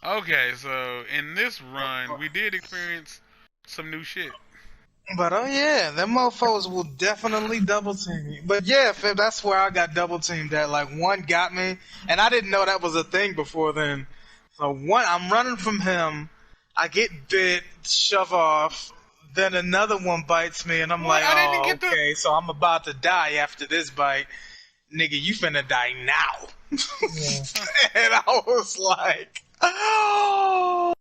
Okay, so in this run, we did experience some new shit. But oh yeah, them mofos will definitely double team you. But yeah, that's where I got double teamed at. Like one got me, and I didn't know that was a thing before then. So one, I'm running from him, I get bit, shove off. Then another one bites me, and I'm What? like, I didn't oh get the. okay, so I'm about to die after this bite. Nigga, you finna die now. Yeah. And I was like, oh.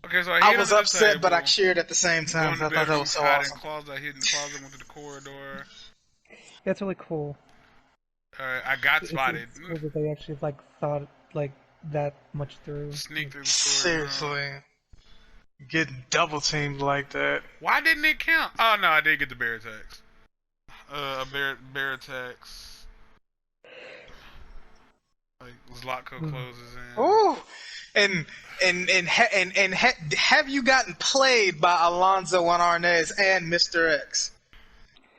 Okay, so I I hid was under the upset, but I table. cheered at the same time. Going to I thought that bedroom, was so hide in awesome. closet. I hid in the closet, went to the corridor. That's really cool. Alright, I got It's spotted. cool that they actually like thought like that much through. Sneak through the storage room. Seriously, getting double teamed like that. Why didn't it count? Oh no, I did get the bear attacks. Bear attacks. Like Zlatko closes in. Ooh, and have you gotten played by Alonzo and Arnez and Mr. X?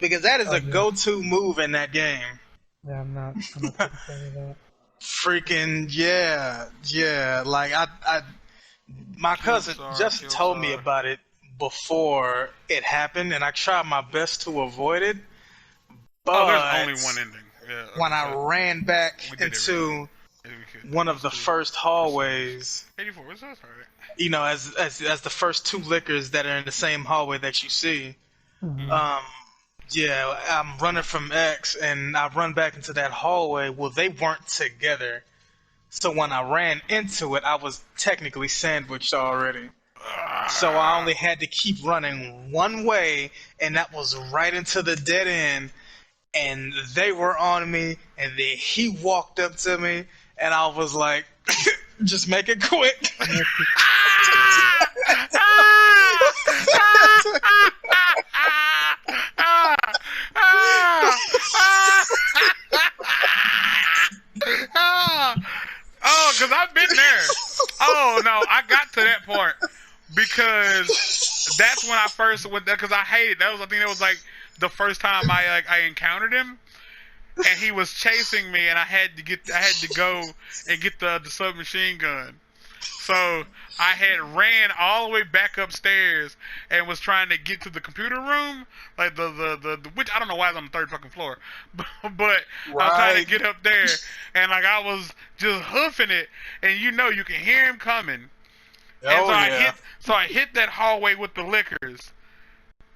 Because that is a go-to move in that game. Yeah, I'm not taking any of that. Freaking yeah. Like my cousin just told me about it before it happened, and I tried my best to avoid it. But there's only one ending. Yeah, when I ran back into one of the first hallways, 84. What's that? Alright. You know, as the first two liquors that are in the same hallway that you see. Mm-hmm. Yeah, I'm running from X, and I run back into that hallway. Well, they weren't together. So when I ran into it, I was technically sandwiched already. So I only had to keep running one way, and that was right into the dead end. And they were on me, and then he walked up to me, and I was like, just make it quick. Oh, because I've been there. Oh, no, I got to that part because that's when I first went there, because I hated that. I think it was like the first time I encountered him, and he was chasing me, and I had to go and get the submachine gun. So I had ran all the way back upstairs and was trying to get to the computer room, like the which I don't know why it's on the third fucking floor, but right. I was trying to get up there, and like I was just hoofing it, and you can hear him coming. And so I hit that hallway with the liquors,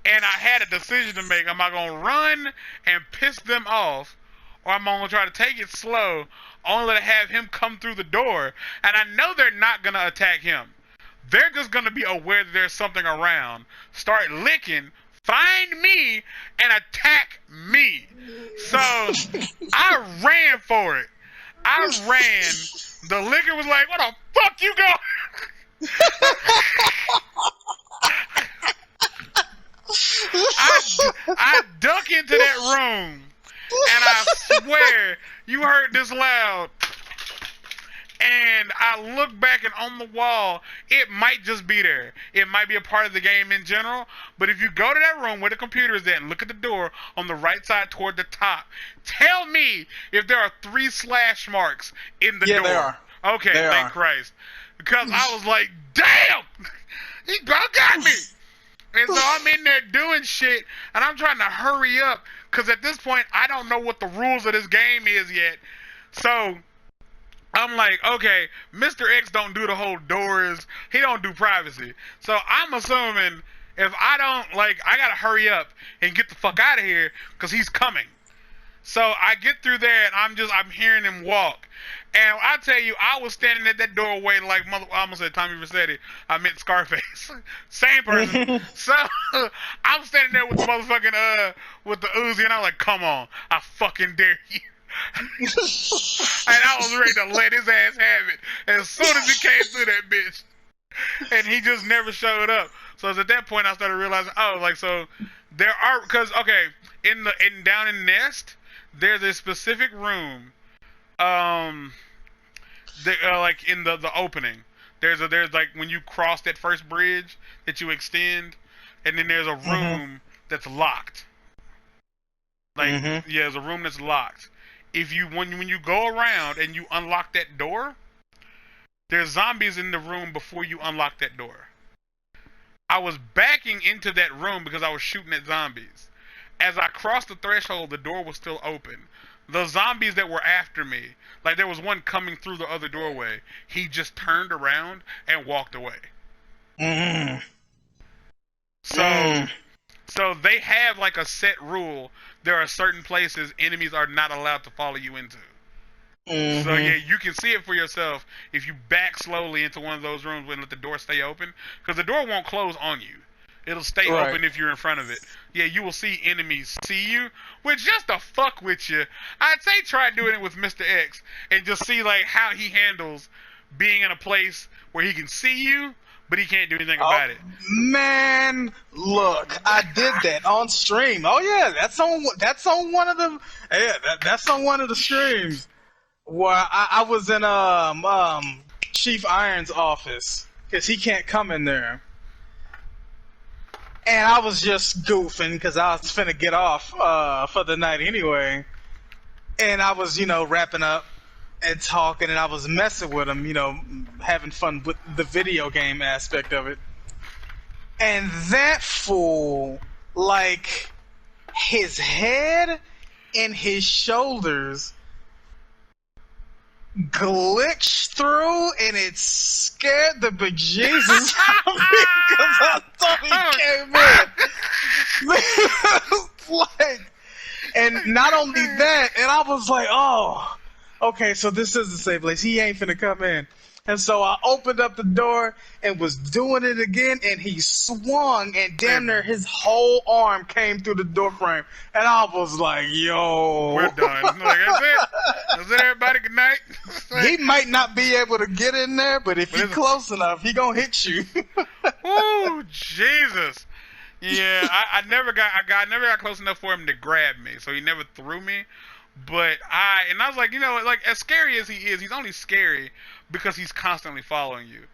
and I had a decision to make. Am I gonna run and piss them off, or am I gonna try to take it slow, only to have him come through the door? And I know they're not gonna attack him. They're just gonna be aware that there's something around, start licking, find me, and attack me. So I ran for it. I ran. The liquor was like, "What the fuck you go?" I duck into that room, and I swear you heard this loud. And I look back, and on the wall, it might just be there. It might be a part of the game in general. But if you go to that room where the computer is at and look at the door on the right side toward the top, tell me if there are 3 slash marks in the door. There are. Okay, thank Christ. Because I was like, damn! He got me! And so I'm in there doing shit, and I'm trying to hurry up, because at this point, I don't know what the rules of this game is yet. So I'm like, okay, Mr. X don't do the whole doors. He don't do privacy. So I'm assuming if I don't, I gotta hurry up and get the fuck out of here, because he's coming. So I get through there, and I'm hearing him walk. And I tell you, I was standing at that doorway like I almost said Tommy Vercetti. I meant Scarface. Same person. So I'm standing there with the motherfucking with the Uzi, and I'm like, come on, I fucking dare you. And I was ready to let his ass have it as soon as he came through that bitch. And he just never showed up. So it's at that point I started realizing, so there are, because down in Nest, there's a specific room, like in the opening, there's like when you cross that first bridge that you extend, and then there's a room that's locked. There's a room that's locked. If you when you go around and you unlock that door, There's zombies in the room before you unlock that door. I was backing into that room because I was shooting at zombies. As I crossed the threshold, the door was still open. The zombies that were after me, like there was one coming through the other doorway, he just turned around and walked away. Mm. So they have like a set rule. There are certain places enemies are not allowed to follow you into. Mm-hmm. So yeah, you can see it for yourself if you back slowly into one of those rooms and let the door stay open, because the door won't close on you. It'll stay open if you're in front of it. Yeah, you will see enemies see you, which just to fuck with you, I'd say try doing it with Mr. X and just see like how he handles being in a place where he can see you, but he can't do anything about it. Man, look, I did that on stream. Oh yeah, that's on one of the that's on one of the streams where I was in Chief Iron's office because he can't come in there. And I was just goofing because I was finna get off for the night anyway. And I was, wrapping up and talking, and I was messing with him, having fun with the video game aspect of it. And that fool, like, his head and his shoulders glitched through, and it scared the bejesus out of me because I thought he came in. Like, and not only that, and I was like, oh, okay, so this is the safe place. He ain't finna come in. And so I opened up the door and was doing it again, and he swung, and damn near his whole arm came through the door frame. And I was like, yo. We're done. Like, that's it. That's it, everybody. Good night. He might not be able to get in there, but if he's close enough, he gonna hit you. Ooh, Jesus. Yeah, I never got close enough for him to grab me, so he never threw me. But I was like, like as scary as he is, he's only scary because he's constantly following you.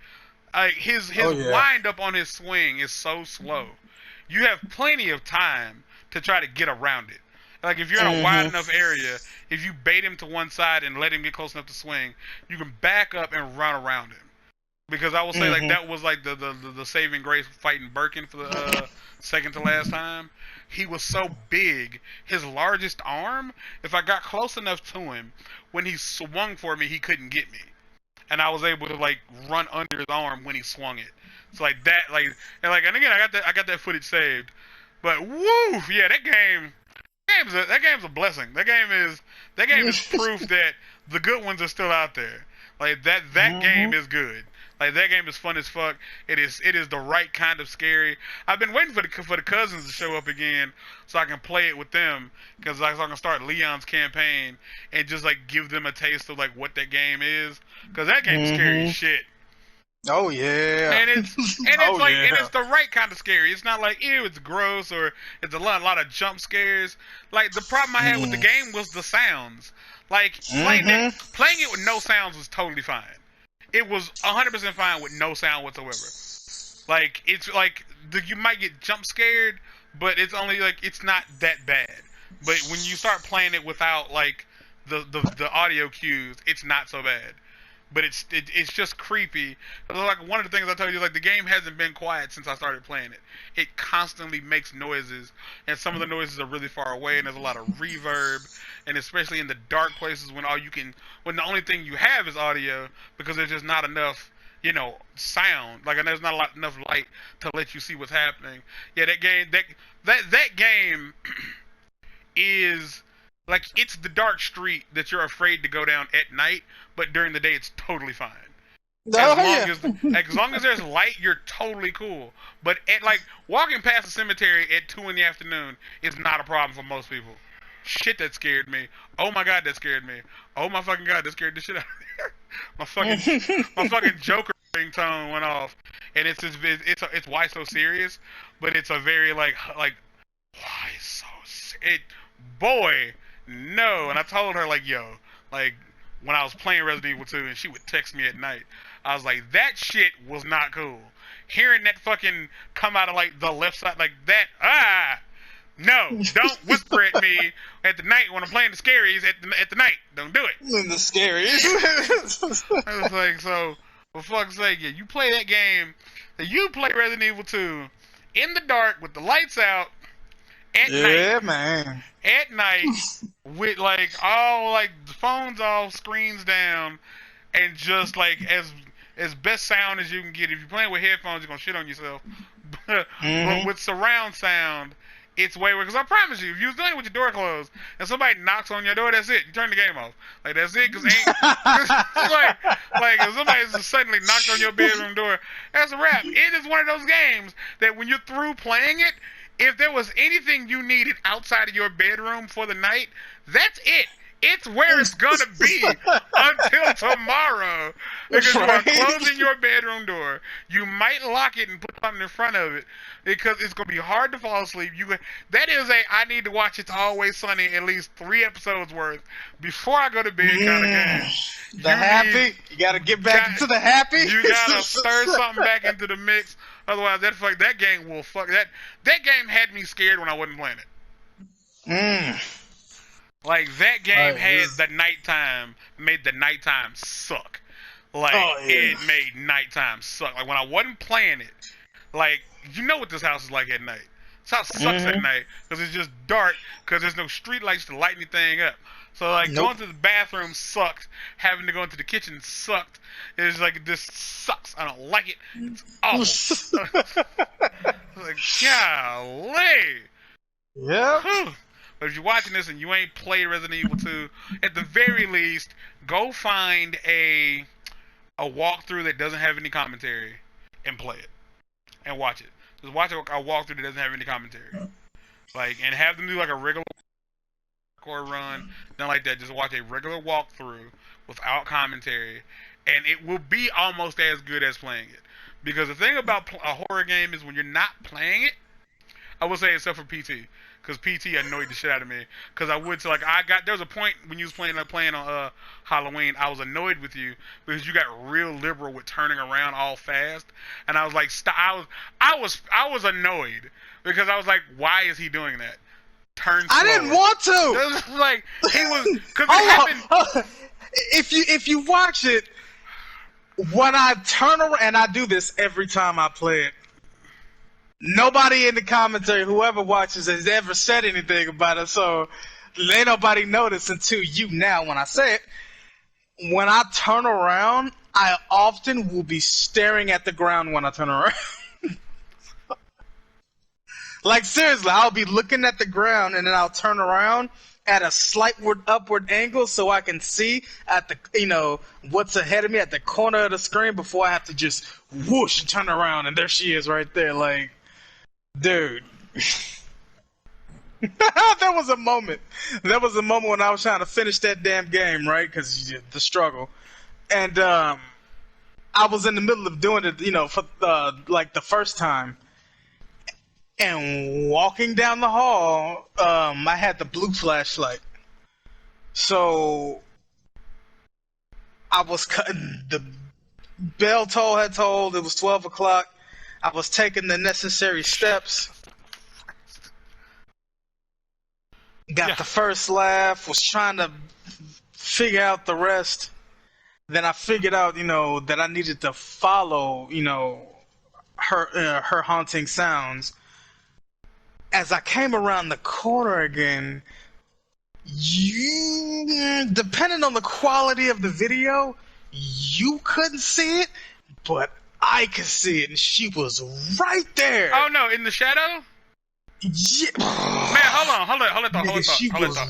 His wind up on his swing is so slow. You have plenty of time to try to get around it. Like if you're in a wide enough area, if you bait him to one side and let him get close enough to swing, you can back up and run around him. Because I will say like that was like the saving grace fighting Birkin for the second to last time. He was so big, his largest arm, if I got close enough to him, when he swung for me, he couldn't get me. And I was able to like run under his arm when he swung it. So like that, and again, I got that footage saved. But woo, yeah, that game's a blessing. That game is proof that the good ones are still out there. Like that game is good. Like that game is fun as fuck. It is the right kind of scary. I've been waiting for the cousins to show up again so I can play it with them, because I can start Leon's campaign and just like give them a taste of like what that game is, because that game's scary as shit. Oh yeah. And it's and it's the right kind of scary. It's not like ew, it's gross, or it's a lot of jump scares. Like the problem I had with the game was the sounds. Like playing it with no sounds was totally fine. It was 100% fine with no sound whatsoever. Like it's like you might get jump scared, but it's only like it's not that bad. But when you start playing it without like the audio cues, it's not so bad. But it's just creepy. Like one of the things I told you, like the game hasn't been quiet since I started playing it. It constantly makes noises, and some of the noises are really far away, and there's a lot of reverb, and especially in the dark places when when the only thing you have is audio, because there's just not enough, sound. Like, and there's not enough light to let you see what's happening. Yeah, that game is. Like, it's the dark street that you're afraid to go down at night, but during the day it's totally fine. As long as there's light, you're totally cool. But walking past the cemetery at 2 in the afternoon is not a problem for most people. Shit, that scared me. Oh my god, that scared me. Oh my fucking god, that scared the shit out of me. my fucking Joker ringtone went off, and it's why so serious, but it's a very like why so boy. No, and I told her like, yo, like when I was playing Resident Evil 2 and she would text me at night, I was like, that shit was not cool. Hearing that fucking come out of like the left side like that, no, don't whisper at me at the night when I'm playing the scaries at the night. Don't do it. In the scaries. I was like, so For fuck's sake, yeah, you play that game. You play Resident Evil 2 in the dark with the lights out at night. Yeah, man. At night with like all like the phones off, screens down, and just like as best sound as you can get. If you're playing with headphones, you're gonna shit on yourself. But with surround sound, it's way worse. Because I promise you, if you was doing it with your door closed and somebody knocks on your door, that's it. You turn the game off. Like that's it. Because like if somebody just suddenly knocked on your bedroom door, that's a wrap. It is one of those games that when you're through playing it, if there was anything you needed outside of your bedroom for the night, that's it. It's where it's gonna be until tomorrow. Because you are closing your bedroom door. You might lock it and put something in front of it because it's gonna be hard to fall asleep. That is I need to watch It's Always Sunny at least 3 episodes worth before I go to bed kind of game. You gotta get back into the happy. You gotta stir something back into the mix. Otherwise, that game will fuck that. That game had me scared when I wasn't playing it. Like that game made the nighttime suck. Like it made nighttime suck. Like when I wasn't playing it, like you know what this house is like at night. This house sucks at night because it's just dark because there's no street lights to light anything up. So like going to the bathroom sucks. Having to go into the kitchen sucked. It's like this sucks. I don't like it. It's awful. Like golly. Yeah. But if you're watching this and you ain't played Resident Evil 2, at the very least, go find a walkthrough that doesn't have any commentary and play it and watch it. Just watch a walkthrough that doesn't have any commentary, like, and have them do like a regular run, nothing like that. Just watch a regular walkthrough without commentary, and it will be almost as good as playing it. Because the thing about a horror game is when you're not playing it, I would say except for PT. Because PT annoyed the shit out of me. Because I would say, like, there was a point when you was playing on Halloween, I was annoyed with you because you got real liberal with turning around all fast, and I was like, I was annoyed because I was like, why is he doing that? Turn slower. I didn't want to. Like he was because it happened. If you watch it, when I turn around, and I do this every time I play it. Nobody in the commentary, whoever watches, has ever said anything about it, so ain't nobody noticed until you now when I say it. When I turn around, I often will be staring at the ground when I turn around. Like, seriously, I'll be looking at the ground, and then I'll turn around at a slight upward angle so I can see at the, what's ahead of me at the corner of the screen before I have to just whoosh and turn around, and there she is right there, like... Dude, there was a moment when I was trying to finish that damn game, right? Because the struggle, and I was in the middle of doing it, for like the first time, and walking down the hall, I had the blue flashlight, so I was cutting. The bell had tolled. It was 12 o'clock. I was taking the necessary steps. Got the first laugh. Was trying to figure out the rest. Then I figured out, that I needed to follow, her haunting sounds. As I came around the corner again, depending on the quality of the video, you couldn't see it, but I could see it, and she was right there. Oh no, in the shadow? Yeah. Man, hold on, hold that thought.